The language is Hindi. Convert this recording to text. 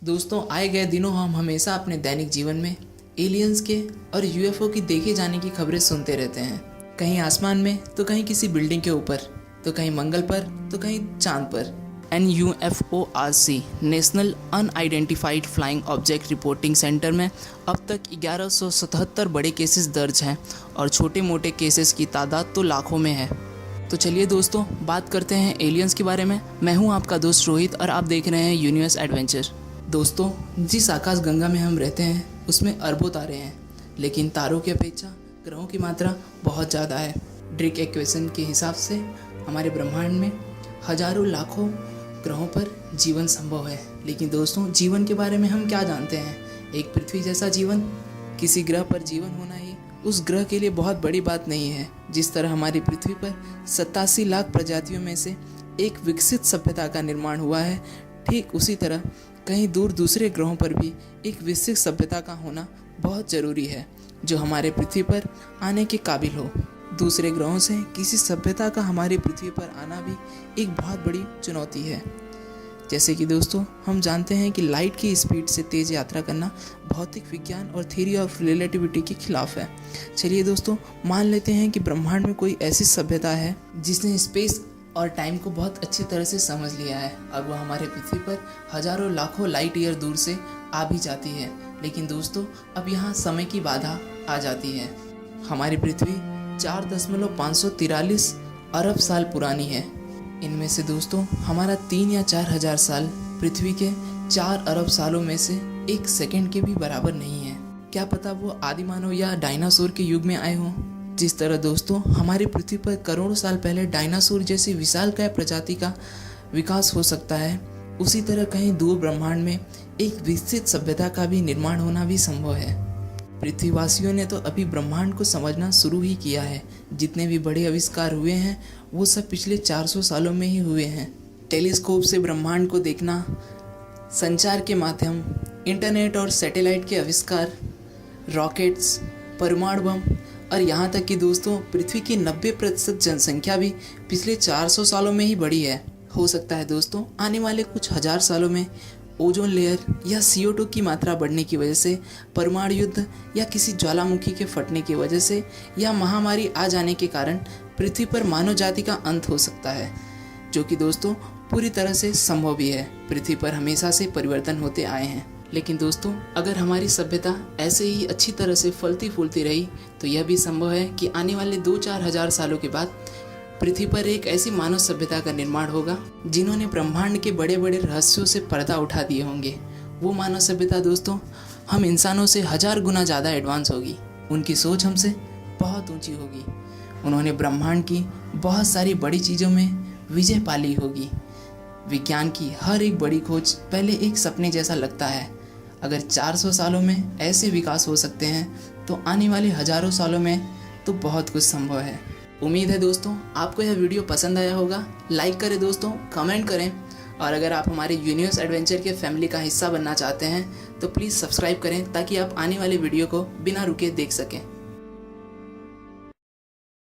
दोस्तों, आए गए दिनों हम हमेशा अपने दैनिक जीवन में एलियंस के और यूएफओ की देखे जाने की खबरें सुनते रहते हैं। कहीं आसमान में तो कहीं किसी बिल्डिंग के ऊपर, तो कहीं मंगल पर तो कहीं चांद पर। NUFORC national unidentified flying object reporting centre में अब तक 1177 बड़े केसेस दर्ज हैं और छोटे मोटे केसेस की तादाद तो लाखों में है। तो चलिए दोस्तों, बात करते हैं एलियंस के बारे में। मैं हूं आपका दोस्त रोहित और आप देख रहे हैं यूनिवर्स एडवेंचर। दोस्तों, जिस आकाश गंगा में हम रहते हैं उसमें अरबों तारे हैं, लेकिन तारों की अपेक्षा ग्रहों की मात्रा बहुत ज़्यादा है। ड्रिक इक्वेशन के हिसाब से हमारे ब्रह्मांड में हजारों लाखों ग्रहों पर जीवन संभव है। लेकिन दोस्तों, जीवन के बारे में हम क्या जानते हैं? एक पृथ्वी जैसा जीवन, किसी ग्रह पर जीवन होना ही उस ग्रह के लिए बहुत बड़ी बात नहीं है। जिस तरह हमारी पृथ्वी पर 87 लाख प्रजातियों में से एक विकसित सभ्यता का निर्माण हुआ है, ठीक उसी तरह कहीं दूर दूसरे ग्रहों पर भी एक विकसित सभ्यता का होना बहुत ज़रूरी है, जो हमारे पृथ्वी पर आने के काबिल हो। दूसरे ग्रहों से किसी सभ्यता का हमारी पृथ्वी पर आना भी एक बहुत बड़ी चुनौती है। जैसे कि दोस्तों, हम जानते हैं कि लाइट की स्पीड से तेज़ यात्रा करना भौतिक विज्ञान और थ्योरी ऑफ रिलेटिविटी के खिलाफ है। चलिए दोस्तों, मान लेते हैं कि ब्रह्मांड में कोई ऐसी सभ्यता है जिसने स्पेस और टाइम को बहुत अच्छी तरह से समझ लिया है और वो हमारे पृथ्वी पर हजारों लाखों लाइट ईयर दूर से आ भी जाती है। लेकिन दोस्तों, अब यहाँ समय की बाधा आ जाती है। हमारी पृथ्वी 4.543 अरब साल पुरानी है। इनमें से दोस्तों हमारा 3 या 4 हज़ार साल पृथ्वी के 4 अरब सालों में से 1 सेकंड के भी बराबर नहीं है। क्या पता वो आदिमानव या डायनासोर के युग में आए हों। जिस तरह दोस्तों हमारी पृथ्वी पर करोड़ों साल पहले डायनासोर जैसी विशालकाय प्रजाति का विकास हो सकता है, उसी तरह कहीं दूर ब्रह्मांड में एक विकसित सभ्यता का भी निर्माण होना भी संभव है। पृथ्वीवासियों ने तो अभी ब्रह्मांड को समझना शुरू ही किया है। जितने भी बड़े आविष्कार हुए हैं वो सब पिछले 400 सालों में ही हुए हैं। टेलीस्कोप से ब्रह्मांड को देखना, संचार के माध्यम, इंटरनेट और सैटेलाइट के आविष्कार, रॉकेट्स, परमाणु बम और यहाँ तक कि दोस्तों पृथ्वी की 90% जनसंख्या भी पिछले 400 सालों में ही बढ़ी है। हो सकता है दोस्तों आने वाले कुछ हज़ार सालों में ओजोन लेयर या CO2 की मात्रा बढ़ने की वजह से, परमाणु युद्ध या किसी ज्वालामुखी के फटने की वजह से या महामारी आ जाने के कारण पृथ्वी पर मानव जाति का अंत हो सकता है, जो कि दोस्तों पूरी तरह से संभव भी है। पृथ्वी पर हमेशा से परिवर्तन होते आए हैं। लेकिन दोस्तों, अगर हमारी सभ्यता ऐसे ही अच्छी तरह से फलती फूलती रही तो यह भी संभव है कि आने वाले 2-4 हज़ार सालों के बाद पृथ्वी पर एक ऐसी मानव सभ्यता का निर्माण होगा जिन्होंने ब्रह्मांड के बड़े बड़े रहस्यों से पर्दा उठा दिए होंगे। वो मानव सभ्यता दोस्तों हम इंसानों से 1000 गुना ज़्यादा एडवांस होगी। उनकी सोच हमसे बहुत ऊंची होगी। उन्होंने ब्रह्मांड की बहुत सारी बड़ी चीज़ों में विजय पाली होगी। विज्ञान की हर एक बड़ी खोज पहले एक सपने जैसा लगता है। अगर 400 सालों में ऐसे विकास हो सकते हैं तो आने वाले हजारों सालों में तो बहुत कुछ संभव है। उम्मीद है दोस्तों आपको यह वीडियो पसंद आया होगा। लाइक करें दोस्तों, कमेंट करें, और अगर आप हमारे यूनिवर्स एडवेंचर के फैमिली का हिस्सा बनना चाहते हैं तो प्लीज़ सब्सक्राइब करें ताकि आप आने वाले वीडियो को बिना रुके देख सकें।